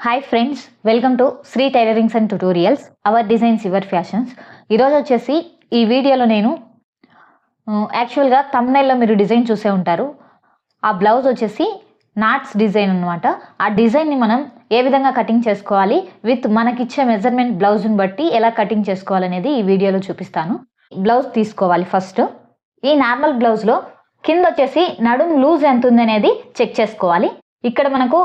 Hi friends, welcome to Shri tailorings and tutorials, our designs your fashions. ఈరోజు వచ్చేసి ఈ వీడియోలో నేను యాక్చువల్గా థంబ్నైల్లో మీరు డిజైన్ చూసే ఉంటారు. ఆ బ్లౌజ్ వచ్చేసి నాట్స్ డిజైన్ అనమాట. ఆ డిజైన్ని మనం ఏ విధంగా కటింగ్ చేసుకోవాలి, విత్ మనకిచ్చే మెజర్మెంట్ బ్లౌజ్ని బట్టి ఎలా కటింగ్ చేసుకోవాలనేది ఈ వీడియోలో చూపిస్తాను. బ్లౌజ్ తీసుకోవాలి. ఫస్ట్ ఈ నార్మల్ బ్లౌజ్లో కింద వచ్చేసి నడుం లూజ్ ఎంత ఉంది అనేది చెక్ చేసుకోవాలి. ఇక్కడ మనకు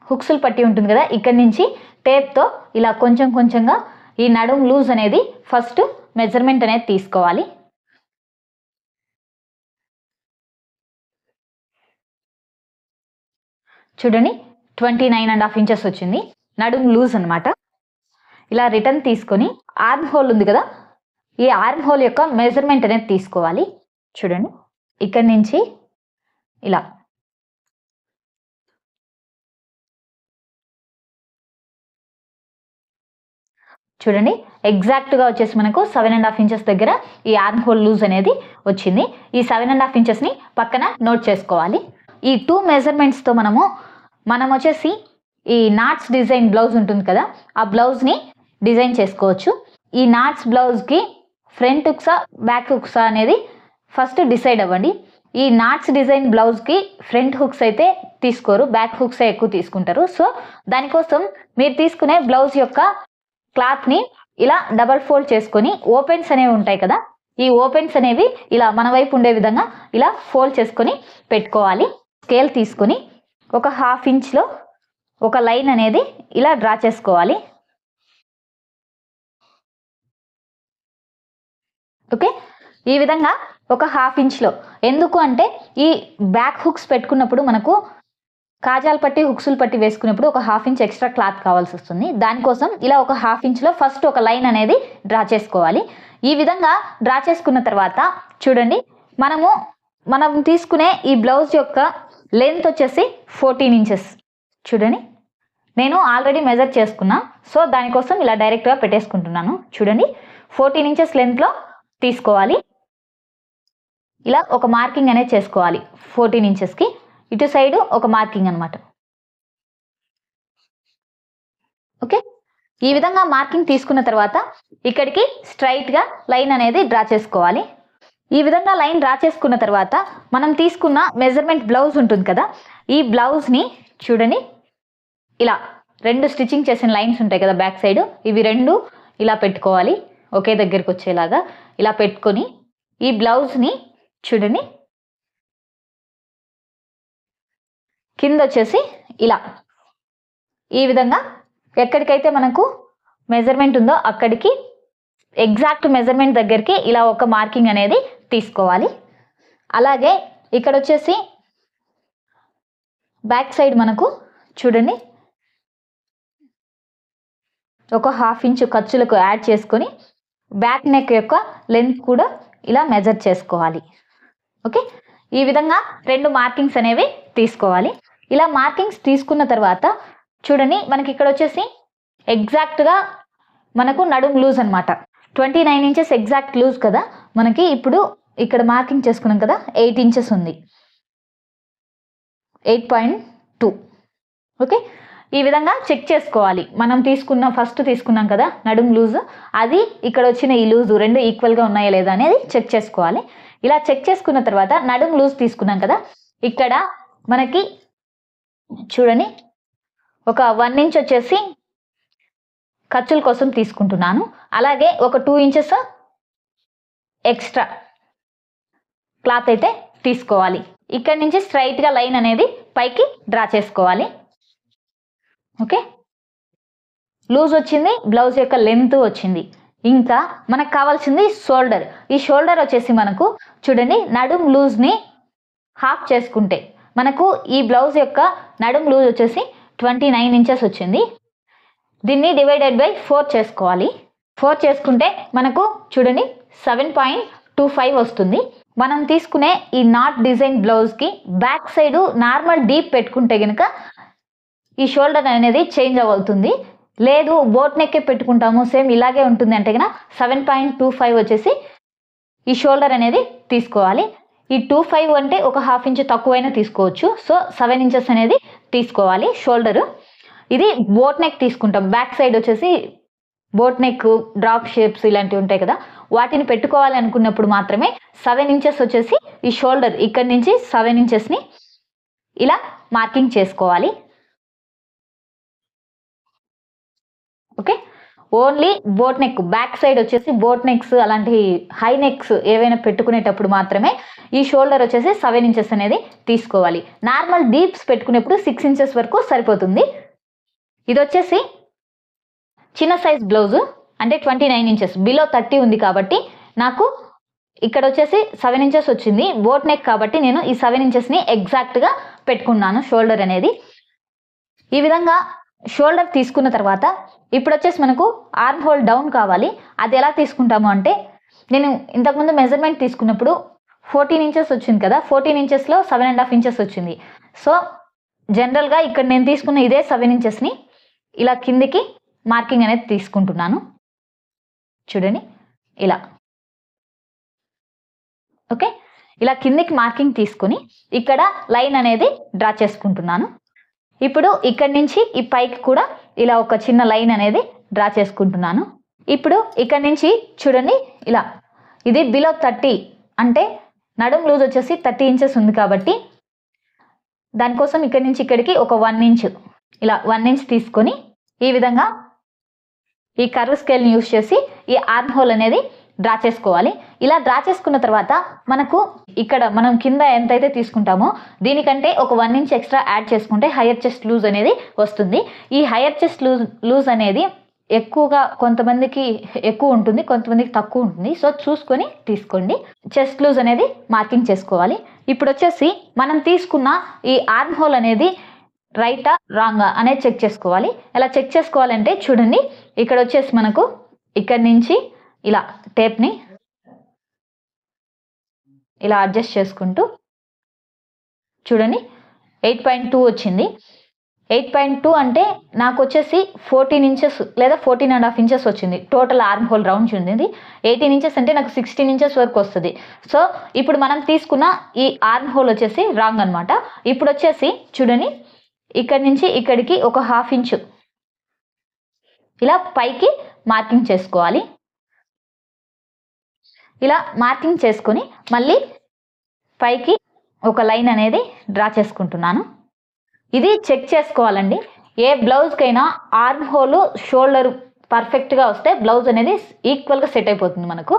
హుక్స్లు పట్టి ఉంటుంది కదా, ఇక్కడ నుంచి టేప్తో ఇలా కొంచెం కొంచెంగా ఈ నడుం లూజ్ అనేది ఫస్ట్ మెజర్మెంట్ అనేది తీసుకోవాలి. చూడండి, 29.5 ఇంచెస్ వచ్చింది నడుం లూజ్ అనమాట. ఇలా రిటర్న్ తీసుకొని ఆర్మ్ హోల్ ఉంది కదా, ఈ ఆర్మ్ హోల్ యొక్క మెజర్మెంట్ అనేది తీసుకోవాలి. చూడండి, ఇక్కడ నుంచి ఇలా చూడండి, ఎగ్జాక్ట్గా వచ్చేసి మనకు 7.5 ఇంచెస్ దగ్గర ఈ ఆర్మ్ హోల్ లూజ్ అనేది వచ్చింది. ఈ 7.5 ఇంచెస్ని పక్కన నోట్ చేసుకోవాలి. ఈ 2 మెజర్మెంట్స్తో మనం వచ్చేసి ఈ నాట్స్ డిజైన్ బ్లౌజ్ ఉంటుంది కదా, ఆ బ్లౌజ్ని డిజైన్ చేసుకోవచ్చు. ఈ నాట్స్ బ్లౌజ్కి ఫ్రంట్ హుక్సా బ్యాక్ హుక్సా అనేది ఫస్ట్ డిసైడ్ అవ్వండి. ఈ నాట్స్ డిజైన్ బ్లౌజ్కి ఫ్రంట్ హుక్స్ అయితే తీసుకోరు, బ్యాక్ హుక్సే ఎక్కువ తీసుకుంటారు. సో దానికోసం మీరు తీసుకునే బ్లౌజ్ యొక్క క్లాత్ని ఇలా డబల్ ఫోల్డ్ చేసుకొని ఓపెన్స్ అనేవి ఉంటాయి కదా, ఈ ఓపెన్స్ అనేవి ఇలా మన వైపు ఉండే విధంగా ఇలా ఫోల్డ్ చేసుకొని పెట్టుకోవాలి. స్కేల్ తీసుకొని ఒక 1/2 ఇంచ్లో ఒక లైన్ అనేది ఇలా డ్రా చేసుకోవాలి. ఓకే, ఈ విధంగా ఒక 1/2 ఇంచ్లో. ఎందుకు అంటే ఈ బ్యాక్ హుక్స్ పెట్టుకున్నప్పుడు మనకు కాజాలు పట్టి హుక్సులు పట్టి వేసుకున్నప్పుడు ఒక 1/2 ఇంచ్ ఎక్స్ట్రా క్లాత్ కావాల్సి వస్తుంది. దానికోసం ఇలా ఒక 1/2 ఇంచ్లో ఫస్ట్ ఒక లైన్ అనేది డ్రా చేసుకోవాలి. ఈ విధంగా డ్రా చేసుకున్న తర్వాత చూడండి, మనం తీసుకునే ఈ బ్లౌజ్ యొక్క లెంత్ వచ్చేసి 14 ఇంచెస్. చూడండి, నేను ఆల్రెడీ మెజర్ చేసుకున్నా, సో దానికోసం ఇలా డైరెక్ట్గా పెట్టేసుకుంటున్నాను. చూడండి, 14 ఇంచెస్ లెంత్లో తీసుకోవాలి. ఇలా ఒక మార్కింగ్ అనేది చేసుకోవాలి 14 ఇంచెస్కి. ఇటు సైడు ఒక మార్కింగ్ అనమాట. ఓకే, ఈ విధంగా మార్కింగ్ తీసుకున్న తర్వాత ఇక్కడికి స్ట్రైట్గా లైన్ అనేది డ్రా చేసుకోవాలి. ఈ విధంగా లైన్ డ్రా చేసుకున్న తర్వాత మనం తీసుకున్న మెజర్మెంట్ బ్లౌజ్ ఉంటుంది కదా, ఈ బ్లౌజ్ని చూడండి ఇలా 2 స్టిచ్చింగ్ చేసిన లైన్స్ ఉంటాయి కదా బ్యాక్ సైడ్, ఇవి 2 ఇలా పెట్టుకోవాలి. ఒకే దగ్గరికి వచ్చేలాగా ఇలా పెట్టుకొని ఈ బ్లౌజ్ని చూడండి కింద వచ్చేసి ఇలా ఈ విధంగా ఎక్కడికైతే మనకు మెజర్మెంట్ ఉందో అక్కడికి ఎగ్జాక్ట్ మెజర్మెంట్ దగ్గరికి ఇలా ఒక మార్కింగ్ అనేది తీసుకోవాలి. అలాగే ఇక్కడ వచ్చేసి బ్యాక్ సైడ్ మనకు చూడండి ఒక 1/2 ఇంచ్ ఖర్చులకు యాడ్ చేసుకొని బ్యాక్ నెక్ యొక్క లెంత్ కూడా ఇలా మెజర్ చేసుకోవాలి. ఓకే, ఈ విధంగా 2 మార్కింగ్స్ అనేవి తీసుకోవాలి. ఇలా మార్కింగ్స్ తీసుకున్న తర్వాత చూడండి, మనకి ఇక్కడ వచ్చేసి ఎగ్జాక్ట్గా మనకు నడుం లూజ్ అనమాట. 29 ఇంచెస్ ఎగ్జాక్ట్ లూజ్ కదా మనకి. ఇప్పుడు ఇక్కడ మార్కింగ్ చేసుకున్నాం కదా, 8 ఇంచెస్ ఉంది, 8.2. ఓకే, ఈ విధంగా చెక్ చేసుకోవాలి. మనం ఫస్ట్ తీసుకున్నాం కదా నడుం లూజ్, అది ఇక్కడ వచ్చిన ఈ లూజ్ 2 ఈక్వల్గా ఉన్నాయా లేదా అనేది చెక్ చేసుకోవాలి. ఇలా చెక్ చేసుకున్న తర్వాత నడుం లూజ్ తీసుకున్నాం కదా, ఇక్కడ మనకి చూడండి ఒక 1 ఇంచ్ వచ్చేసి ఖర్చుల కోసం తీసుకుంటున్నాను. అలాగే ఒక 2 ఇంచెస్ ఎక్స్ట్రా క్లాత్ అయితే తీసుకోవాలి. ఇక్కడ నుంచి స్ట్రైట్గా లైన్ అనేది పైకి డ్రా చేసుకోవాలి. ఓకే, లూజ్ వచ్చింది, బ్లౌజ్ యొక్క లెంత్ వచ్చింది. ఇంకా మనకు కావాల్సింది షోల్డర్. ఈ షోల్డర్ వచ్చేసి మనకు చూడండి నడుం లూజ్ని హాఫ్ చేసుకుంటే మనకు ఈ బ్లౌజ్ యొక్క నడుం లూజ్ వచ్చేసి 29 ఇంచెస్ వచ్చింది. దీన్ని డివైడెడ్ బై 4 చేసుకోవాలి. 4 చేసుకుంటే మనకు చూడండి 7.25 వస్తుంది. మనం తీసుకునే ఈ నాట్ డిజైన్ బ్లౌజ్కి బ్యాక్ సైడ్ నార్మల్ డీప్ పెట్టుకుంటే కనుక ఈ షోల్డర్ అనేది చేంజ్ అవుతుంది. లేదు బోట్ నెక్కే పెట్టుకుంటాము, సేమ్ ఇలాగే ఉంటుంది అంటే కనుక 7.25 వచ్చేసి ఈ షోల్డర్ అనేది తీసుకోవాలి. ఈ 25 అంటే ఒక 1/2 ఇంచ్ తక్కువైనా తీసుకోవచ్చు. సో 7 ఇంచెస్ అనేది తీసుకోవాలి షోల్డరు. ఇది బోట్ నెక్ తీసుకుంటాం. బ్యాక్ సైడ్ వచ్చేసి బోట్ నెక్, డ్రాప్ షేప్స్ ఇలాంటివి ఉంటాయి కదా, వాటిని పెట్టుకోవాలి అనుకున్నప్పుడు మాత్రమే 7 ఇంచెస్ వచ్చేసి ఈ షోల్డర్ ఇక్కడ నుంచి 7 ఇంచెస్ని ఇలా మార్కింగ్ చేసుకోవాలి. Okay, only boat neck back side వచ్చేసి బోట్ నెక్స్ అలాంటి హై నెక్స్ ఏవైనా పెట్టుకునేటప్పుడు మాత్రమే ఈ షోల్డర్ వచ్చేసి 7 ఇంచెస్ అనేది తీసుకోవాలి. నార్మల్ డీప్స్ పెట్టుకునేప్పుడు 6 ఇంచెస్ వరకు సరిపోతుంది. ఇది వచ్చేసి చిన్న సైజ్ బ్లౌజు, అంటే 29 ఇంచెస్, బిలో 30 ఉంది కాబట్టి నాకు ఇక్కడ వచ్చేసి 7 ఇంచెస్ వచ్చింది. బోట్ నెక్ కాబట్టి నేను ఈ 7 ఇంచెస్ని ఎగ్జాక్ట్గా పెట్టుకున్నాను షోల్డర్ అనేది. ఈ విధంగా షోల్డర్ తీసుకున్న తర్వాత ఇప్పుడు వచ్చేసి మనకు ఆర్మ్ హోల్ డౌన్ కావాలి. అది ఎలా తీసుకుంటాము అంటే, నేను ఇంతకుముందు మెజర్మెంట్ తీసుకున్నప్పుడు 14 ఇంచెస్ వచ్చింది కదా, 14 ఇంచెస్లో 7.5 ఇంచెస్ వచ్చింది. సో జనరల్గా ఇక్కడ నేను తీసుకున్న ఇదే 7 ఇంచెస్ని ఇలా కిందికి మార్కింగ్ అనేది తీసుకుంటున్నాను. చూడండి ఇలా. ఓకే, ఇలా కిందికి మార్కింగ్ తీసుకొని ఇక్కడ లైన్ అనేది డ్రా చేసుకుంటున్నాను. ఇప్పుడు ఇక్కడి నుంచి ఈ పైకి కూడా ఇలా ఒక చిన్న లైన్ అనేది డ్రా చేసుకుంటున్నాను. ఇప్పుడు ఇక్కడి నుంచి చూడండి ఇలా, ఇది బిలో 30 అంటే నడుం లూజ్ వచ్చేసి 30 ఇంచెస్ ఉంది కాబట్టి దానికోసం ఇక్కడి నుంచి ఇక్కడికి ఒక 1 ఇంచ్, ఇలా 1 ఇంచ్ తీసుకొని ఈ విధంగా ఈ కర్వ్ స్కేల్ని యూజ్ చేసి ఈ ఆర్మ్ హోల్ అనేది డ్రా చేసుకోవాలి. ఇలా డ్రా చేసుకున్న తర్వాత మనకు ఇక్కడ మనం కింద ఎంతైతే తీసుకుంటామో దీనికంటే ఒక 1 ఇంచ్ ఎక్స్ట్రా యాడ్ చేసుకుంటే హైయర్ చెస్ట్ లూజ్ అనేది వస్తుంది. ఈ హైయర్ చెస్ట్ లూజ్ అనేది ఎక్కువగా కొంతమందికి ఎక్కువ ఉంటుంది, కొంతమందికి తక్కువ ఉంటుంది. సో చూసుకొని తీసుకోండి. చెస్ట్ లూజ్ అనేది మార్కింగ్ చేసుకోవాలి. ఇప్పుడు వచ్చేసి మనం తీసుకున్న ఈ ఆర్మ్ హోల్ అనేది రైటా రాంగా అనేది చెక్ చేసుకోవాలి. ఎలా చెక్ చేసుకోవాలంటే చూడండి, ఇక్కడ వచ్చేసి మనకు ఇక్కడి నుంచి ఇలా టేప్ని ఇలా అడ్జస్ట్ చేసుకుంటూ చూడండి 8.2 వచ్చింది. 8.2 అంటే నాకు వచ్చేసి 14 ఇంచెస్ లేదా 14.5 ఇంచెస్ వచ్చింది. టోటల్ ఆర్మ్ హోల్ రౌండ్ ఉంది. 18 ఇంచెస్ అంటే నాకు 16 ఇంచెస్ వరకు వస్తుంది. సో ఇప్పుడు మనం తీసుకున్న ఈ ఆర్మ్ హోల్ వచ్చేసి రాంగ్ అనమాట. ఇప్పుడు వచ్చేసి చూడండి, ఇక్కడి నుంచి ఇక్కడికి ఒక 1/2 ఇంచు ఇలా పైకి మార్కింగ్ చేసుకోవాలి. ఇలా మార్కింగ్ చేసుకొని మళ్ళీ పైకి ఒక లైన్ అనేది డ్రా చేసుకుంటున్నాను. ఇది చెక్ చేసుకోవాలండి. ఏ బ్లౌజ్కైనా ఆర్మ్ హోల్ షోల్డర్ పర్ఫెక్ట్గా వస్తే బ్లౌజ్ అనేది ఈక్వల్గా సెట్ అయిపోతుంది మనకు.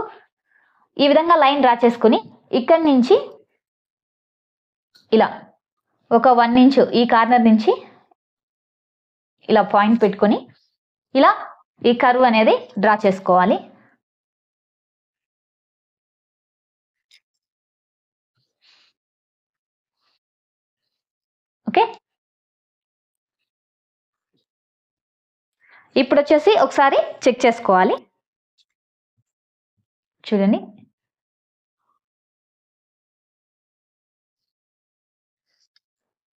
ఈ విధంగా లైన్ డ్రా చేసుకొని ఇక్కడి నుంచి ఇలా ఒక 1 ఇంచు ఈ కార్నర్ నుంచి ఇలా పాయింట్ పెట్టుకొని ఇలా ఈ కర్వ్ అనేది డ్రా చేసుకోవాలి. ఓకే, ఇప్పుడు వచ్చేసి ఒకసారి చెక్ చేసుకోవాలి. చూడండి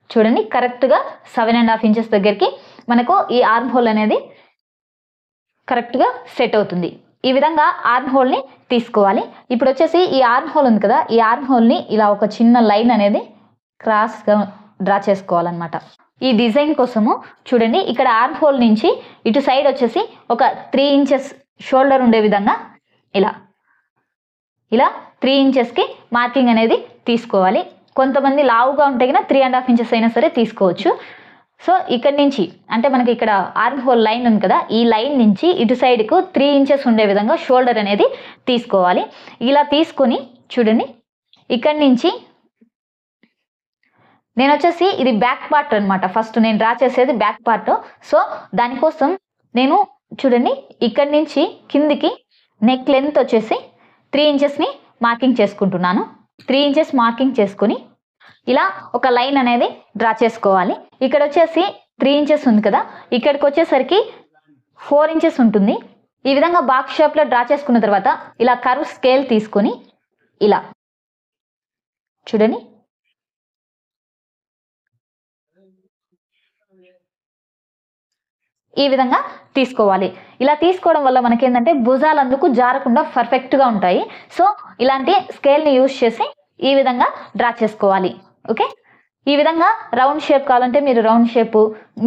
చూడండి కరెక్ట్గా 7.5 ఇంచెస్ దగ్గరికి మనకు ఈ ఆర్మ్ హోల్ అనేది కరెక్ట్గా సెట్ అవుతుంది. ఈ విధంగా ఆర్మ్ హోల్ని తీసుకోవాలి. ఇప్పుడు వచ్చేసి ఈ ఆర్మ్ హోల్ ఉంది కదా, ఈ ఆర్మ్ హోల్ని ఇలా ఒక చిన్న లైన్ అనేది క్రాస్గా డ్రా చేసుకోవాలన్నమాట. ఈ డిజైన్ కోసము చూడండి, ఇక్కడ ఆర్మ్ హోల్ నుంచి ఇటు సైడ్ వచ్చేసి ఒక 3 ఇంచెస్ షోల్డర్ ఉండే విధంగా ఇలా 3 ఇంచెస్కి మార్కింగ్ అనేది తీసుకోవాలి. కొంతమంది లావుగా ఉంటే కన్నా 3.5 ఇంచెస్ అయినా సరే తీసుకోవచ్చు. సో ఇక్కడి నుంచి అంటే మనకి ఇక్కడ ఆర్మ్ హోల్ లైన్ ఉంది కదా, ఈ లైన్ నుంచి ఇటు సైడ్కు 3 ఇంచెస్ ఉండే విధంగా షోల్డర్ అనేది తీసుకోవాలి. ఇలా తీసుకొని చూడండి, ఇక్కడి నుంచి నేను వచ్చేసి ఇది బ్యాక్ పార్ట్ అనమాట. ఫస్ట్ నేను డ్రా చేసేది బ్యాక్ పార్ట్. సో దానికోసం నేను చూడండి ఇక్కడి నుంచి కిందికి నెక్ లెంత్ వచ్చేసి 3 ఇంచెస్ని మార్కింగ్ చేసుకుంటున్నాను. 3 ఇంచెస్ మార్కింగ్ చేసుకొని ఇలా ఒక లైన్ అనేది డ్రా చేసుకోవాలి. ఇక్కడ వచ్చేసి 3 ఇంచెస్ ఉంది కదా, ఇక్కడికి వచ్చేసరికి 4 ఇంచెస్ ఉంటుంది. ఈ విధంగా బాక్స్ షేప్లో డ్రా చేసుకున్న తర్వాత ఇలా కర్వ్ స్కేల్ తీసుకొని ఇలా చూడండి ఈ విధంగా తీసుకోవాలి. ఇలా తీసుకోవడం వల్ల మనకేంటంటే భుజాలు అందుకు జారకుండా పర్ఫెక్ట్గా ఉంటాయి. సో ఇలాంటి స్కేల్ని యూజ్ చేసి ఈ విధంగా డ్రా చేసుకోవాలి. ఓకే, ఈ విధంగా రౌండ్ షేప్ కావాలంటే మీరు రౌండ్ షేప్,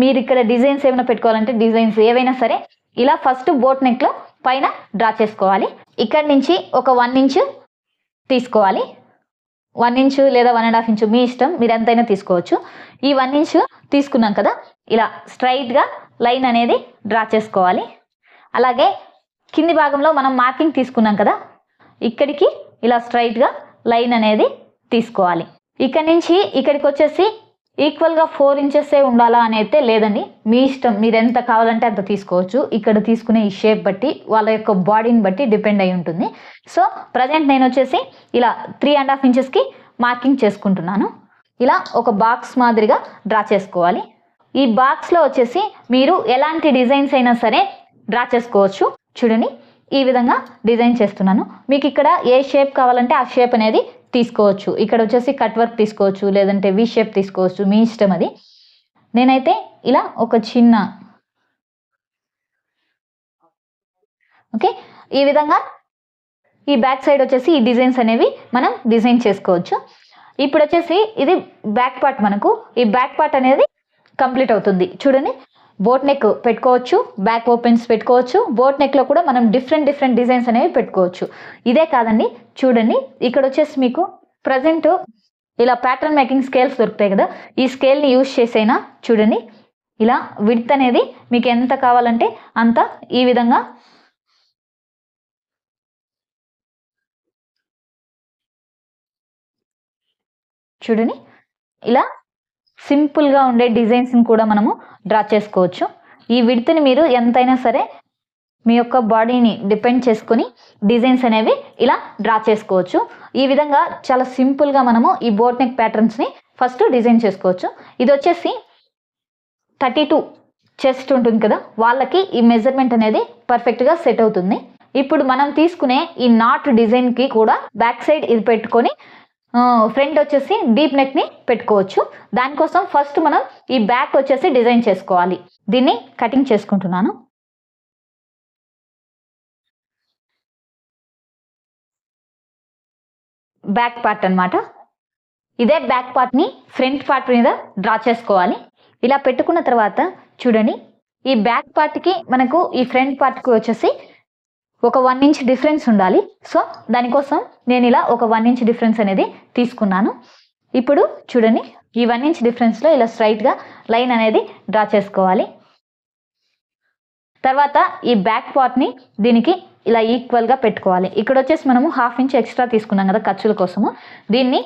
మీరు ఇక్కడ డిజైన్స్ ఏమైనా పెట్టుకోవాలంటే డిజైన్స్ ఏవైనా సరే ఇలా ఫస్ట్ బోట్ నెక్లో పైన డ్రా చేసుకోవాలి. ఇక్కడ నుంచి ఒక 1 ఇంచ్ తీసుకోవాలి. 1 ఇంచ్ లేదా 1.5 ఇంచ్ మీ ఇష్టం, మీరు ఎంతైనా తీసుకోవచ్చు. ఈ 1 ఇంచ్ తీసుకున్నాం కదా, ఇలా స్ట్రైట్గా లైన్ అనేది డ్రా చేసుకోవాలి. అలాగే కింది భాగంలో మనం మార్కింగ్ తీసుకున్నాం కదా, ఇక్కడికి ఇలా స్ట్రైట్గా లైన్ అనేది తీసుకోవాలి. ఇక్కడ నుంచి ఇక్కడికి వచ్చేసి ఈక్వల్గా 4 ఇంచెస్ ఉండాలా అని అయితే లేదండి, మీ ఇష్టం, మీరు ఎంత కావాలంటే అంత తీసుకోవచ్చు. ఇక్కడ తీసుకునే ఈ షేప్ బట్టి వాళ్ళ యొక్క బాడీని బట్టి డిపెండ్ అయి ఉంటుంది. సో ప్రజెంట్ నేను వచ్చేసి ఇలా 3.5 ఇంచెస్కి మార్కింగ్ చేసుకుంటున్నాను. ఇలా ఒక బాక్స్ మాదిరిగా డ్రా చేసుకోవాలి. ఈ బాక్స్లో వచ్చేసి మీరు ఎలాంటి డిజైన్స్ అయినా సరే డ్రా చేసుకోవచ్చు. చూడండి, ఈ విధంగా డిజైన్ చేస్తున్నాను. మీకు ఇక్కడ ఏ షేప్ కావాలంటే ఆ షేప్ అనేది తీసుకోవచ్చు. ఇక్కడ వచ్చేసి కట్ వర్క్ తీసుకోవచ్చు, లేదంటే వి షేప్ తీసుకోవచ్చు, మీ ఇష్టం అది. నేనైతే ఇలా ఒక చిన్న ఓకే, ఈ విధంగా ఈ బ్యాక్ సైడ్ వచ్చేసి ఈ డిజైన్స్ అనేవి మనం డిజైన్ చేసుకోవచ్చు. ఇప్పుడు వచ్చేసి ఇది బ్యాక్ పార్ట్, మనకు ఈ బ్యాక్ పార్ట్ అనేది కంప్లీట్ అవుతుంది. చూడండి, బోట్ నెక్ పెట్టుకోవచ్చు, బ్యాక్ ఓపెన్స్ పెట్టుకోవచ్చు. బోట్ నెక్లో కూడా మనం డిఫరెంట్ డిజైన్స్ అనేవి పెట్టుకోవచ్చు. ఇదే కాదండి, చూడండి ఇక్కడ వచ్చేసి మీకు ప్రజెంట్ ఇలా ప్యాటర్న్ మేకింగ్ స్కేల్స్ దొరుకుతాయి కదా, ఈ స్కేల్ని యూజ్ చేసైనా చూడండి ఇలా విడ్త్ అనేది మీకు ఎంత కావాలంటే అంత ఈ విధంగా చూడండి ఇలా సింపుల్గా ఉండే డిజైన్స్ని కూడా మనము డ్రా చేసుకోవచ్చు. ఈ విడ్త్ని మీరు ఎంతైనా సరే మీ యొక్క బాడీని డిపెండ్ చేసుకొని డిజైన్స్ అనేవి ఇలా డ్రా చేసుకోవచ్చు. ఈ విధంగా చాలా సింపుల్గా మనము ఈ బోట్ నెక్ ప్యాటర్న్స్ని ఫస్ట్ డిజైన్ చేసుకోవచ్చు. ఇది వచ్చేసి 32 చెస్ట్ ఉంటుంది కదా, వాళ్ళకి ఈ మెజర్మెంట్ అనేది పర్ఫెక్ట్గా సెట్ అవుతుంది. ఇప్పుడు మనం తీసుకునే ఈ నాట్ డిజైన్కి కూడా బ్యాక్ సైడ్ ఇది పెట్టుకొని ఫ్రంట్ వచ్చేసి డీప్ నెక్ని పెట్టుకోవచ్చు. దానికోసం ఫస్ట్ మనం ఈ బ్యాక్ వచ్చేసి డిజైన్ చేసుకోవాలి. దీన్ని కటింగ్ చేసుకుంటున్నాను. బ్యాక్ పార్ట్ అన్నమాట. ఇదే బ్యాక్ పార్ట్ని ఫ్రంట్ పార్ట్ మీద డ్రా చేసుకోవాలి. ఇలా పెట్టుకున్న తర్వాత చూడండి, ఈ బ్యాక్ పార్ట్కి మనకు ఈ ఫ్రంట్ పార్ట్కి వచ్చేసి ఒక 1 ఇంచ్ డిఫరెన్స్ ఉండాలి. సో దానికోసం నేను ఇలా ఒక 1 ఇంచ్ డిఫరెన్స్ అనేది తీసుకున్నాను. ఇప్పుడు చూడండి, ఈ 1 ఇంచ్ డిఫరెన్స్లో ఇలా స్ట్రైట్గా లైన్ అనేది డ్రా చేసుకోవాలి. తర్వాత ఈ బ్యాక్ పార్ట్ని దీనికి ఇలా ఈక్వల్గా పెట్టుకోవాలి. ఇక్కడ వచ్చేసి మనము 1/2 ఇంచ్ ఎక్స్ట్రా తీసుకున్నాం కదా ఖర్చుల కోసము, దీన్ని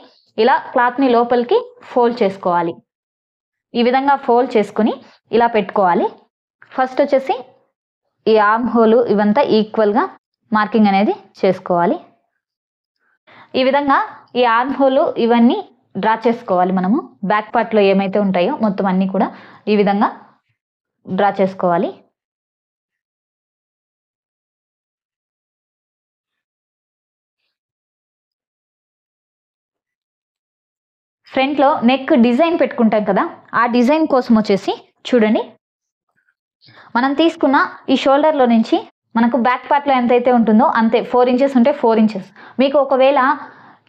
ఇలా క్లాత్ని లోపలికి ఫోల్డ్ చేసుకోవాలి. ఈ విధంగా ఫోల్డ్ చేసుకుని ఇలా పెట్టుకోవాలి. ఫస్ట్ వచ్చేసి ఈ ఆర్మ్ హోలు ఇవంతా ఈక్వల్గా మార్కింగ్ అనేది చేసుకోవాలి. ఈ విధంగా ఈ ఆర్మ్ హోలు ఇవన్నీ డ్రా చేసుకోవాలి. మనము బ్యాక్ పార్ట్లో ఏమైతే ఉంటాయో మొత్తం అన్నీ కూడా ఈ విధంగా డ్రా చేసుకోవాలి. ఫ్రంట్లో నెక్ డిజైన్ పెట్టుకుంటాం కదా, ఆ డిజైన్ కోసం వచ్చేసి చూడండి, మనం తీసుకున్న ఈ షోల్డర్లో నుంచి మనకు బ్యాక్ పార్ట్లో ఎంతైతే ఉంటుందో అంతే 4 ఇంచెస్ ఉంటే 4 ఇంచెస్. మీకు ఒకవేళ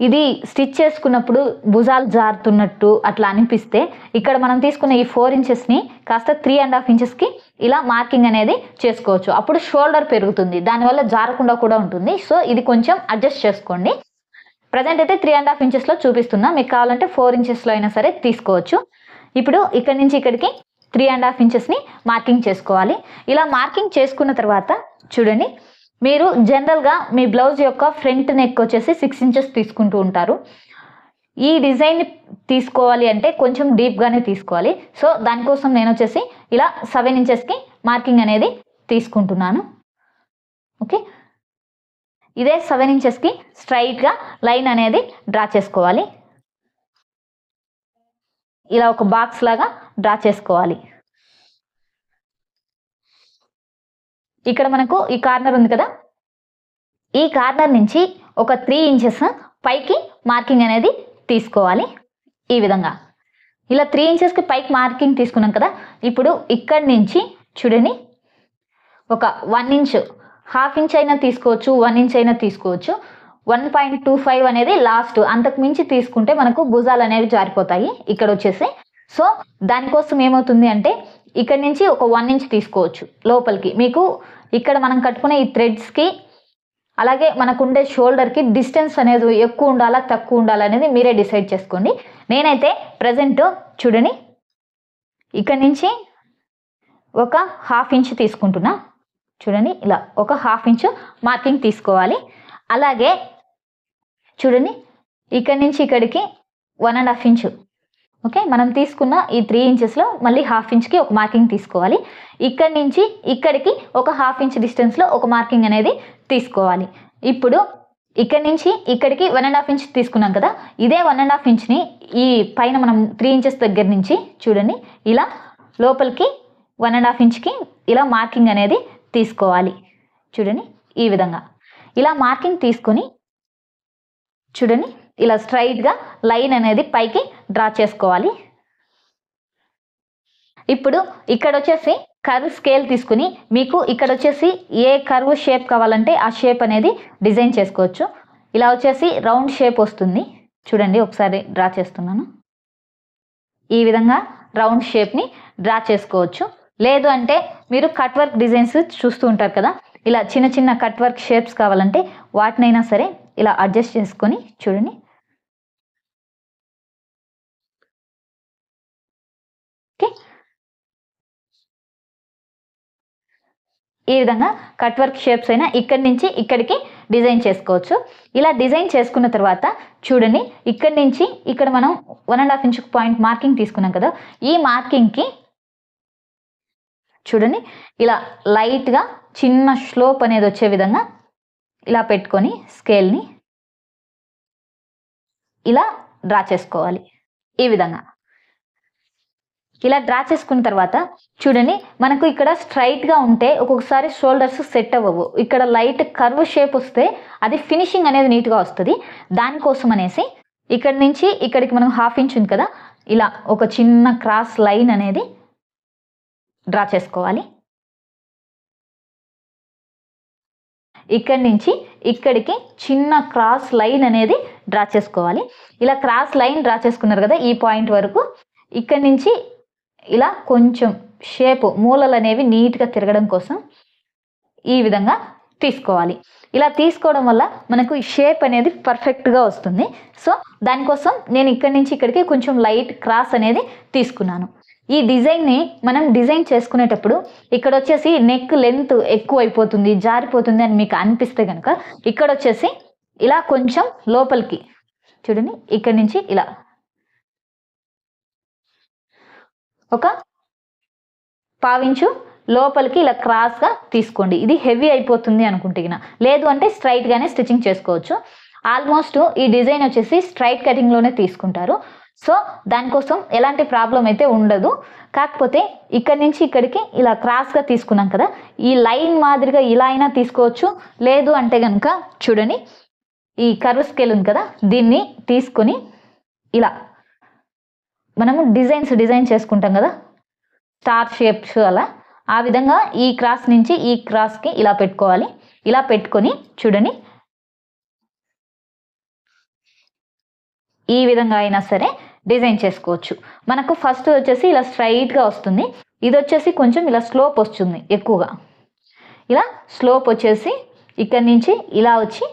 ఇది స్టిచ్ చేసుకున్నప్పుడు భుజాలు జారుతున్నట్టు అట్లా అనిపిస్తే ఇక్కడ మనం తీసుకున్న ఈ 4 ఇంచెస్ని కాస్త 3.5 ఇంచెస్కి ఇలా మార్కింగ్ అనేది చేసుకోవచ్చు. అప్పుడు షోల్డర్ పెరుగుతుంది, దానివల్ల జారకుండా కూడా ఉంటుంది. సో ఇది కొంచెం అడ్జస్ట్ చేసుకోండి. ప్రజెంట్ అయితే 3.5 ఇంచెస్లో చూపిస్తున్నా, మీకు కావాలంటే 4 ఇంచెస్లో అయినా సరే తీసుకోవచ్చు. ఇప్పుడు ఇక్కడి నుంచి ఇక్కడికి 3.5 ఇంచెస్ని మార్కింగ్ చేసుకోవాలి. ఇలా మార్కింగ్ చేసుకున్న తర్వాత చూడండి, మీరు జనరల్గా మీ బ్లౌజ్ యొక్క ఫ్రంట్ నెక్ వచ్చేసి 6 ఇంచెస్ తీసుకుంటూ ఉంటారు. ఈ డిజైన్ తీసుకోవాలి అంటే కొంచెం డీప్గానే తీసుకోవాలి. సో దానికోసం నేను వచ్చేసి ఇలా 7 ఇంచెస్కి మార్కింగ్ అనేది తీసుకుంటున్నాను. ఓకే, ఇదే 7 ఇంచెస్కి స్ట్రైట్గా లైన్ అనేది డ్రా చేసుకోవాలి. ఇలా ఒక బాక్స్ లాగా డ్రా చేసుకోవాలి. ఇక్కడ మనకు ఈ కార్నర్ ఉంది కదా, ఈ కార్నర్ నుంచి ఒక 3 ఇంచెస్ పైకి మార్కింగ్ అనేది తీసుకోవాలి. ఈ విధంగా ఇలా 3 ఇంచెస్కి పైకి మార్కింగ్ తీసుకున్నాం కదా, ఇప్పుడు ఇక్కడి నుంచి చూడండి ఒక 1 ఇంచ్, 1/2 ఇంచ్ అయినా తీసుకోవచ్చు, 1 ఇంచ్ అయినా తీసుకోవచ్చు. 1.25 అనేది లాస్ట్, అంతకు మించి తీసుకుంటే మనకు భుజాలు అనేవి జారిపోతాయి ఇక్కడ వచ్చేసి. సో దానికోసం ఏమవుతుంది అంటే ఇక్కడ నుంచి ఒక 1 ఇంచ్ తీసుకోవచ్చు లోపలికి. మీకు ఇక్కడ మనం కట్టుకునే ఈ థ్రెడ్స్కి అలాగే మనకు ఉండే షోల్డర్కి డిస్టెన్స్ అనేది ఎక్కువ ఉండాలా తక్కువ ఉండాలా అనేది మీరే డిసైడ్ చేసుకోండి. నేనైతే ప్రజెంట్ చూడండి ఇక్కడ నుంచి ఒక 1/2 ఇంచ్ తీసుకుంటున్నా. చూడండి ఇలా ఒక 1/2 ఇంచ్ మార్కింగ్ తీసుకోవాలి. అలాగే చూడండి ఇక్కడ నుంచి ఇక్కడికి 1.5 ఇంచ్. ఓకే, మనం తీసుకున్న ఈ 3 ఇంచెస్లో మళ్ళీ 1/2 ఇంచ్కి ఒక మార్కింగ్ తీసుకోవాలి. ఇక్కడి నుంచి ఇక్కడికి ఒక 1/2 ఇంచ్ డిస్టెన్స్లో ఒక మార్కింగ్ అనేది తీసుకోవాలి. ఇప్పుడు ఇక్కడి నుంచి ఇక్కడికి 1.5 ఇంచ్ తీసుకున్నాం కదా, ఇదే 1.5 ఇంచ్ని ఈ పైన మనం 3 ఇంచెస్ దగ్గర నుంచి చూడండి ఇలా లోపలికి 1.5 ఇంచ్కి ఇలా మార్కింగ్ అనేది తీసుకోవాలి. చూడండి ఈ విధంగా ఇలా మార్కింగ్ తీసుకొని చూడండి ఇలా స్ట్రైట్గా లైన్ అనేది పైకి డ్రా చేసుకోవాలి. ఇప్పుడు ఇక్కడ వచ్చేసి కర్వ్ స్కేల్ తీసుకుని మీకు ఇక్కడ వచ్చేసి ఏ కర్వ్ షేప్ కావాలంటే ఆ షేప్ అనేది డిజైన్ చేసుకోవచ్చు. ఇలా వచ్చేసి రౌండ్ షేప్ వస్తుంది. చూడండి ఒకసారి డ్రా చేస్తున్నాను. ఈ విధంగా రౌండ్ షేప్ని డ్రా చేసుకోవచ్చు. లేదు అంటే మీరు కట్ వర్క్ డిజైన్స్ చూస్తూ ఉంటారు కదా, ఇలా చిన్న చిన్న కట్ వర్క్ షేప్స్ కావాలంటే వాటినైనా సరే ఇలా అడ్జస్ట్ చేసుకొని చూడండి ఓకే. ఈ విధంగా కట్ వర్క్ షేప్స్ అయినా ఇక్కడి నుంచి ఇక్కడికి డిజైన్ చేసుకోవచ్చు. ఇలా డిజైన్ చేసుకున్న తర్వాత చూడండి ఇక్కడి నుంచి ఇక్కడ మనం 1.5 ఇంచ్ పాయింట్ మార్కింగ్ తీసుకున్నాం కదా, ఈ మార్కింగ్కి చూడండి ఇలా లైట్గా చిన్న స్లోప్ అనేది వచ్చే విధంగా ఇలా పెట్టుకొని స్కేల్ని ఇలా డ్రా చేసుకోవాలి. ఈ విధంగా ఇలా డ్రా చేసుకున్న తర్వాత చూడండి మనకు ఇక్కడ స్ట్రైట్గా ఉంటే ఒక్కొక్కసారి షోల్డర్స్ సెట్ అవ్వవు. ఇక్కడ లైట్ కర్వ్ షేప్ వస్తే అది ఫినిషింగ్ అనేది నీట్గా వస్తుంది. దానికోసం అనేసి ఇక్కడి నుంచి ఇక్కడికి మనం 1/2 ఇంచ్ ఉంది కదా, ఇలా ఒక చిన్న క్రాస్ లైన్ అనేది డ్రా చేసుకోవాలి. ఇక్కడి నుంచి ఇక్కడికి చిన్న క్రాస్ లైన్ అనేది డ్రా చేసుకోవాలి. ఇలా క్రాస్ లైన్ డ్రా చేసుకున్నారు కదా ఈ పాయింట్ వరకు, ఇక్కడి నుంచి ఇలా కొంచెం షేప్ మూలలు అనేవి నీట్గా తిరగడం కోసం ఈ విధంగా తీసుకోవాలి. ఇలా తీసుకోవడం వల్ల మనకు ఈ షేప్ అనేది పర్ఫెక్ట్గా వస్తుంది. సో దానికోసం నేను ఇక్కడి నుంచి ఇక్కడికి కొంచెం లైట్ క్రాస్ అనేది తీసుకున్నాను. ఈ డిజైన్ని మనం డిజైన్ చేసుకునేటప్పుడు ఇక్కడ వచ్చేసి నెక్ లెంత్ ఎక్కువ అయిపోతుంది, జారిపోతుంది అని మీకు అనిపిస్తే కనుక ఇక్కడ వచ్చేసి ఇలా కొంచెం లోపలికి చూడండి ఇక్కడి నుంచి ఇలా ఒక 1/4 ఇంచు లోపలికి ఇలా క్రాస్గా తీసుకోండి. ఇది హెవీ అయిపోతుంది అనుకుంటున్నా, లేదు అంటే స్ట్రైట్గానే స్టిచ్చింగ్ చేసుకోవచ్చు. ఆల్మోస్ట్ ఈ డిజైన్ వచ్చేసి స్ట్రైట్ కటింగ్లోనే తీసుకుంటారు. సో దానికోసం ఎలాంటి ప్రాబ్లం అయితే ఉండదు. కాకపోతే ఇక్కడి నుంచి ఇక్కడికి ఇలా క్రాస్గా తీసుకున్నాం కదా, ఈ లైన్ మాదిరిగా ఇలా అయినా తీసుకోవచ్చు. లేదు అంటే కనుక చూడండి ఈ కర్వ్ స్కేల్ ఉంది కదా, దీన్ని తీసుకొని ఇలా మనము డిజైన్ చేసుకుంటాం కదా స్టార్ షేప్స్ అలా, ఆ విధంగా ఈ క్రాస్ నుంచి ఈ క్రాస్కి ఇలా పెట్టుకోవాలి. ఇలా పెట్టుకొని చూడండి ఈ విధంగా అయినా సరే డిజైన్ చేసుకోవచ్చు. మనకు ఫస్ట్ వచ్చేసి ఇలా స్ట్రైట్గా వస్తుంది, ఇది వచ్చేసి కొంచెం ఇలా స్లోప్ వస్తుంది ఎక్కువగా. ఇలా స్లోప్ వచ్చేసి ఇక్కడి నుంచి ఇలా వచ్చి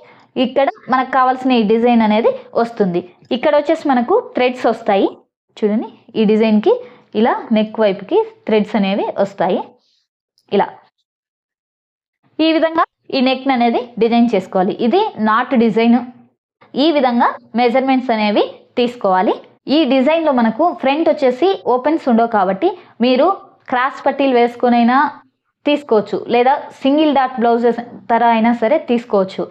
ఇక్కడ మనకు కావాల్సిన ఈ డిజైన్ అనేది వస్తుంది. ఇక్కడ వచ్చేసి మనకు థ్రెడ్స్ వస్తాయి. చూడండి ఈ డిజైన్కి ఇలా నెక్ వైపుకి థ్రెడ్స్ అనేవి వస్తాయి. ఇలా ఈ విధంగా ఈ నెక్ అనేది డిజైన్ చేసుకోవాలి. ఇది నాట్ డిజైన్. ఈ విధంగా మెజర్మెంట్స్ అనేవి తీసుకోవాలి. ఈ డిజైన్లో మనకు ఫ్రంట్ వచ్చేసి ఓపెన్స్ ఉండవు కాబట్టి మీరు క్రాస్ పట్టీలు వేసుకొనైనా తీసుకోవచ్చు, లేదా సింగిల్ డాట్ బ్లౌజెస్ తర అయినా సరే తీసుకోవచ్చు.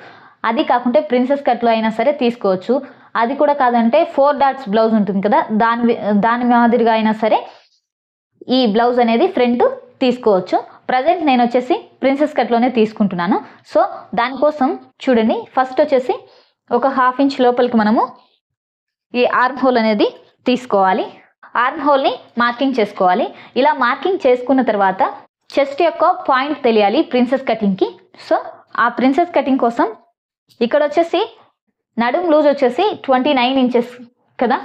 అది కాకుంటే ప్రిన్సెస్ కట్లో అయినా సరే తీసుకోవచ్చు. అది కూడా కాదంటే 4 డాట్స్ బ్లౌజ్ ఉంటుంది కదా, దాని మాదిరిగా అయినా సరే ఈ బ్లౌజ్ అనేది ఫ్రంట్ తీసుకోవచ్చు. ప్రజెంట్ నేను వచ్చేసి ప్రిన్సెస్ కట్లోనే తీసుకుంటున్నాను. సో దానికోసం చూడండి ఫస్ట్ వచ్చేసి ఒక 1/2 ఇంచ్ లోపలికి మనము ఈ ఆర్మ్ హోల్ అనేది తీసుకోవాలి. ఆర్మ్ హోల్ని మార్కింగ్ చేసుకోవాలి. ఇలా మార్కింగ్ చేసుకున్న తర్వాత చెస్ట్ యొక్క పాయింట్ తెలియాలి ప్రిన్సెస్ కటింగ్కి. సో ఆ ప్రిన్సెస్ కటింగ్ కోసం ఇక్కడ వచ్చేసి నడుం లూజ్ వచ్చేసి 29 ఇంచెస్ కదా,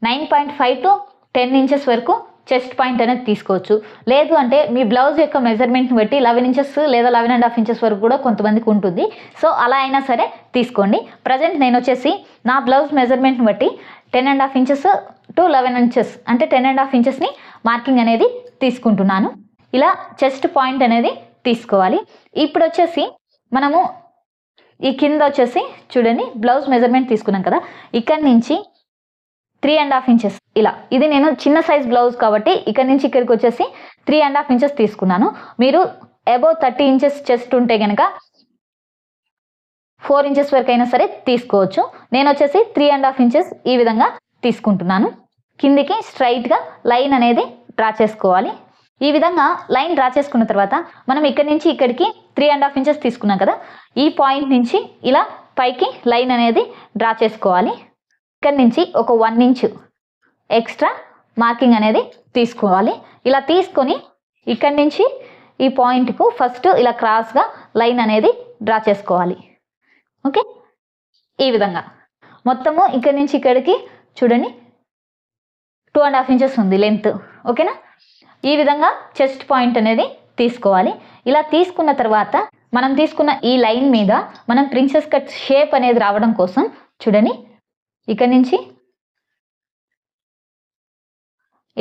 9.5 to 10 ఇంచెస్ వరకు చెస్ట్ పాయింట్ అనేది తీసుకోవచ్చు. లేదు అంటే మీ బ్లౌజ్ యొక్క మెజర్మెంట్ని బట్టి 11 ఇంచెస్ లేదా 11.5 ఇంచెస్ వరకు కూడా కొంతమందికి ఉంటుంది. సో అలా అయినా సరే తీసుకోండి. ప్రజెంట్ నేను వచ్చేసి నా బ్లౌజ్ మెజర్మెంట్ని బట్టి 10.5 ఇంచెస్ to 11 ఇంచెస్ అంటే 10.5 ఇంచెస్ని మార్కింగ్ అనేది తీసుకుంటున్నాను. ఇలా చెస్ట్ పాయింట్ అనేది తీసుకోవాలి. ఇప్పుడు వచ్చేసి మనము ఈ కింద వచ్చేసి చూడండి బ్లౌజ్ మెజర్మెంట్ తీసుకున్నాం కదా, ఇక్కడి నుంచి 3.5 ఇంచెస్ ఇలా, ఇది నేను చిన్న సైజ్ బ్లౌజ్ కాబట్టి ఇక్కడ నుంచి ఇక్కడికి వచ్చేసి 3.5 ఇంచెస్ తీసుకున్నాను. మీరు అబౌవ్ 30 ఇంచెస్ చెస్ట్ ఉంటే కనుక 4 ఇంచెస్ వరకు అయినా సరే తీసుకోవచ్చు. నేను వచ్చేసి 3.5 ఇంచెస్ ఈ విధంగా తీసుకుంటున్నాను. కిందికి స్ట్రైట్గా లైన్ అనేది డ్రా చేసుకోవాలి. ఈ విధంగా లైన్ డ్రా చేసుకున్న తర్వాత మనం ఇక్కడి నుంచి ఇక్కడికి 3.5 ఇంచెస్ తీసుకున్నాం కదా, ఈ పాయింట్ నుంచి ఇలా పైకి లైన్ అనేది డ్రా చేసుకోవాలి. ఇక్కడ నుంచి ఒక 1 ఇంచ్ ఎక్స్ట్రా మార్కింగ్ అనేది తీసుకోవాలి. ఇలా తీసుకొని ఇక్కడి నుంచి ఈ పాయింట్కు ఫస్ట్ ఇలా క్రాస్గా లైన్ అనేది డ్రా చేసుకోవాలి. ఓకే, ఈ విధంగా మొత్తము ఇక్కడి నుంచి ఇక్కడికి చూడండి 2.5 ఇంచెస్ ఉంది లెంత్. ఓకేనా, ఈ విధంగా చెస్ట్ పాయింట్ అనేది తీసుకోవాలి. ఇలా తీసుకున్న తర్వాత మనం తీసుకున్న ఈ లైన్ మీద మనం ప్రిన్సెస్ కట్ షేప్ అనేది రావడం కోసం చూడండి ఇక్కడ నుంచి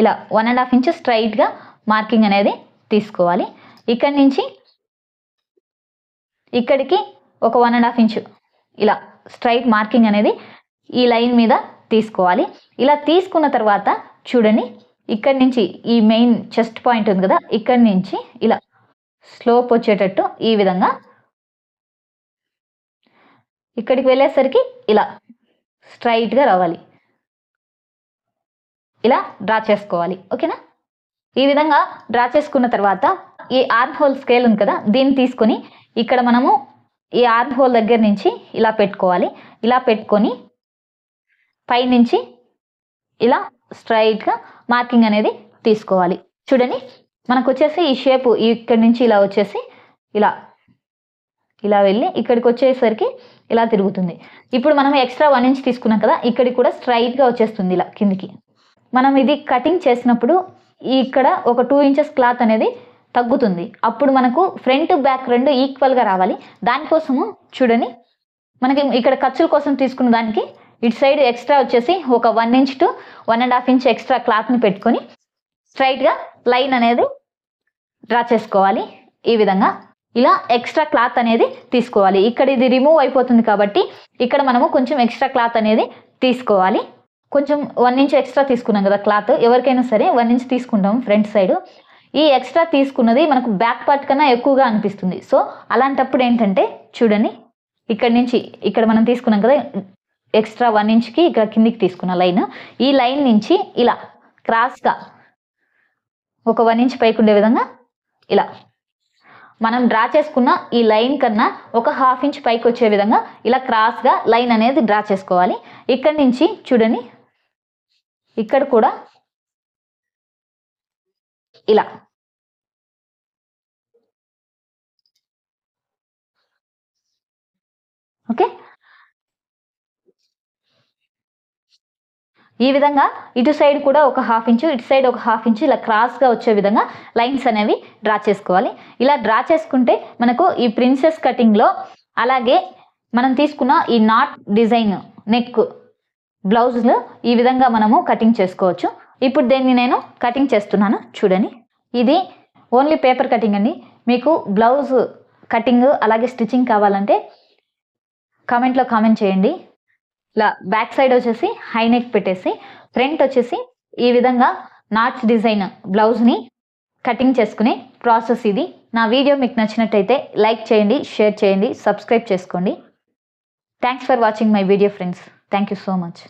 ఇలా 1.5 ఇంచెస్ స్ట్రైట్గా మార్కింగ్ అనేది తీసుకోవాలి. ఇక్కడి నుంచి ఇక్కడికి ఒక 1.5 ఇంచు ఇలా స్ట్రైట్ మార్కింగ్ అనేది ఈ లైన్ మీద తీసుకోవాలి. ఇలా తీసుకున్న తర్వాత చూడండి ఇక్కడి నుంచి ఈ మెయిన్ చెస్ట్ పాయింట్ ఉంది కదా, ఇక్కడి నుంచి ఇలా స్లోప్ వచ్చేటట్టు ఈ విధంగా ఇక్కడికి వెళ్ళేసరికి ఇలా స్ట్రైట్గా రావాలి, ఇలా డ్రా చేసుకోవాలి. ఓకేనా, ఈ విధంగా డ్రా చేసుకున్న తర్వాత ఈ ఆర్మ్ హోల్ స్కేల్ ఉంది కదా, దీన్ని తీసుకొని ఇక్కడ మనము ఈ ఆర్మ్ హోల్ దగ్గర నుంచి ఇలా పెట్టుకోవాలి. ఇలా పెట్టుకొని పైనుంచి ఇలా స్ట్రైట్గా మార్కింగ్ అనేది తీసుకోవాలి. చూడండి మనకు వచ్చేసి ఈ షేపు ఇక్కడి నుంచి ఇలా వచ్చేసి ఇలా ఇలా వెళ్ళి ఇక్కడికి వచ్చేసరికి ఇలా తిరుగుతుంది. ఇప్పుడు మనం ఎక్స్ట్రా 1 ఇంచ్ తీసుకున్నాం కదా, ఇక్కడికి కూడా స్ట్రైట్గా వచ్చేస్తుంది ఇలా కిందికి. మనం ఇది కటింగ్ చేసినప్పుడు ఇక్కడ ఒక 2 ఇంచెస్ క్లాత్ అనేది తగ్గుతుంది. అప్పుడు మనకు ఫ్రంట్ బ్యాక్ రెండు ఈక్వల్గా రావాలి. దానికోసము చూడండి మనకి ఇక్కడ ఖర్చుల కోసం తీసుకున్న దానికి ఇటు సైడ్ ఎక్స్ట్రా వచ్చేసి ఒక 1 ఇంచ్ to 1.5 ఇంచ్ ఎక్స్ట్రా క్లాత్ని పెట్టుకొని స్ట్రైట్గా లైన్ అనేది డ్రా చేసుకోవాలి. ఈ విధంగా ఇలా ఎక్స్ట్రా క్లాత్ అనేది తీసుకోవాలి. ఇక్కడ ఇది రిమూవ్ అయిపోతుంది కాబట్టి ఇక్కడ మనము కొంచెం ఎక్స్ట్రా క్లాత్ అనేది తీసుకోవాలి. కొంచెం 1 ఇంచ్ ఎక్స్ట్రా తీసుకున్నాం కదా క్లాత్, ఎవరికైనా సరే 1 ఇంచ్ తీసుకుంటాం ఫ్రంట్ సైడ్. ఈ ఎక్స్ట్రా తీసుకున్నది మనకు బ్యాక్ పార్ట్ కన్నా ఎక్కువగా అనిపిస్తుంది. సో అలాంటప్పుడు ఏంటంటే చూడండి ఇక్కడ నుంచి ఇక్కడ మనం తీసుకున్నాం కదా ఎక్స్ట్రా 1 ఇంచ్కి ఇక్కడ కిందికి తీసుకున్న లైన్, ఈ లైన్ నుంచి ఇలా క్రాస్గా ఒక 1 ఇంచ్ పైకి ఉండే విధంగా ఇలా మనం డ్రా చేసుకున్న ఈ లైన్ కన్నా ఒక 1/2 ఇంచ్ పైకి వచ్చే విధంగా ఇలా క్రాస్గా లైన్ అనేది డ్రా చేసుకోవాలి. ఇక్కడి నుంచి చూడండి ఇక్కడ కూడా ఇలా ఓకే, ఈ విధంగా ఇటు సైడ్ కూడా ఒక 1/2 ఇంచు ఇటు సైడ్ ఒక 1/2 ఇంచు ఇలా క్రాస్గా వచ్చే విధంగా లైన్స్ అనేవి డ్రా చేసుకోవాలి. ఇలా డ్రా చేసుకుంటే మనకు ఈ ప్రిన్సెస్ కటింగ్లో అలాగే మనం తీసుకున్న ఈ నాట్ డిజైన్ నెక్ బ్లౌజ్లో ఈ విధంగా మనము కటింగ్ చేసుకోవచ్చు. ఇప్పుడు దీన్ని నేను కటింగ్ చేస్తున్నాను చూడండి. ఇది ఓన్లీ పేపర్ కటింగ్ అండి. మీకు బ్లౌజ్ కటింగ్ అలాగే స్టిచ్చింగ్ కావాలంటే కామెంట్లో కామెంట్ చేయండి. ఇలా బ్యాక్ సైడ్ వచ్చేసి హై నెక్ పెట్టేసి ఫ్రంట్ వచ్చేసి ఈ విధంగా నాట్స్ డిజైన్ బ్లౌజ్ని కటింగ్ చేసుకునే ప్రాసెస్ ఇది. నా వీడియో మీకు నచ్చినట్టయితే లైక్ చేయండి, షేర్ చేయండి, సబ్స్క్రైబ్ చేసుకోండి. Thanks for watching my video friends. Thank you so much.